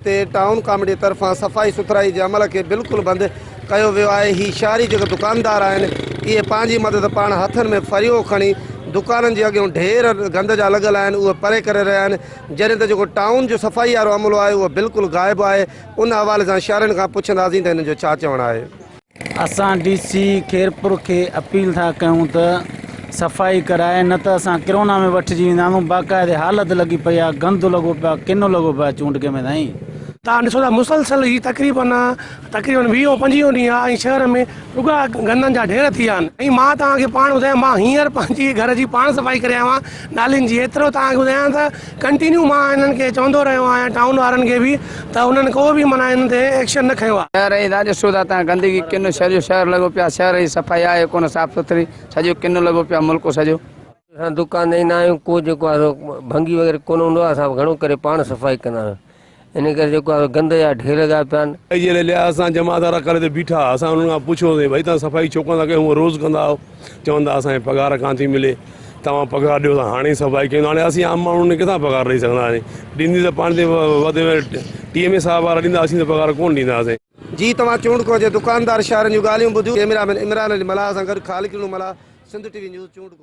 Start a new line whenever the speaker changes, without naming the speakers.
ते town committee तरफां सफ़ाई सुथराई जे अमल के बिल्कुल बंद कयो वियो आहे। ही शहरी जो दुकानदार आहिनि इहे पंहिंजी मदद पाण हथनि में फरियो खणी दुकाननि जे अॻियां ढेर गंद जा लॻल आहिनि उहे परे करे रहिया आहिनि, जॾहिं त जेको टाउन जो सफ़ाई वारो अमलो आहे उहो बिल्कुलु ग़ाइबु आहे। उन हवाले सां शहरनि खां पुछंदासीं त हिन जो छा चवणु आहे।
असां DC खेरपुर के अपील था कयूं त सफ़ाई कराए, न त असां किरोना में वठिजी वेंदा आहियूं। बाक़ाइदे हालत लॻी पई आहे, गंद लॻो पियो आहे, किनो लॻो पियो आहे चूंडके में साईं।
तव्हां ॾिसो था मुसलसल ही तक़रीबन 20-25 ॾींहं आहे शहर में रुॻा गंदनि जा ढेर थी विया आहिनि। ऐं मां तव्हांखे पाण ॿुधायां, मां हींअर पंहिंजी घर जी पाण सफ़ाई करे आयो आहियां नालियुनि जी। एतिरो तव्हांखे ॿुधायां त कंटिन्यू मां हिननि खे चवंदो रहियो आहियां टाउन वारनि खे बि, त उन्हनि को बि माना हिन ते एक्शन न खयो आहे।
शहर जी तव्हां ॾिसो था, तव्हां गंदगी किनो सॼो शहर लॻो पियो आहे, शहर जी सफ़ाई आहे कोन साफ़ सुथरी, सॼो किनो लॻो पियो आहे मुल्क सॼो।
असां दुकान ते ईंदा आहियूं, को जेको आहे भंगी वग़ैरह कोन हूंदो आहे, असां घणो करे पाण सफ़ाई कंदा आहियूं। इन करे जेको आहे गंद जा ढेर लॻा पिया आहिनि।
जे लिहाज़ असां जमादार करे ते बीठा, असां उन्हनि खां पुछियोसीं भई तव्हां सफ़ाई छो कोन था कयो, हूअं रोज़ु कंदा आहियो। चवंदा असांखे पघार कान थी मिले, तव्हां पघार ॾियो त हाणे सफ़ाई कयूं। हाणे असीं आम माण्हुनि किथां पघार ॾेई सघंदा आहियूं। ॾींदी त पाण ते वधि में TMA साहब वारा ॾींदा, असीं त पघार कोन ॾींदासीं।
जी तव्हां चूंडको जे दुकानदार शहरनि जूं ॻाल्हियूं ॿुधियूं। कैमरामैन इमरान अली मलाह सां गॾु ख़ालिद मला, सिंध TV न्यूज़ चूंडको।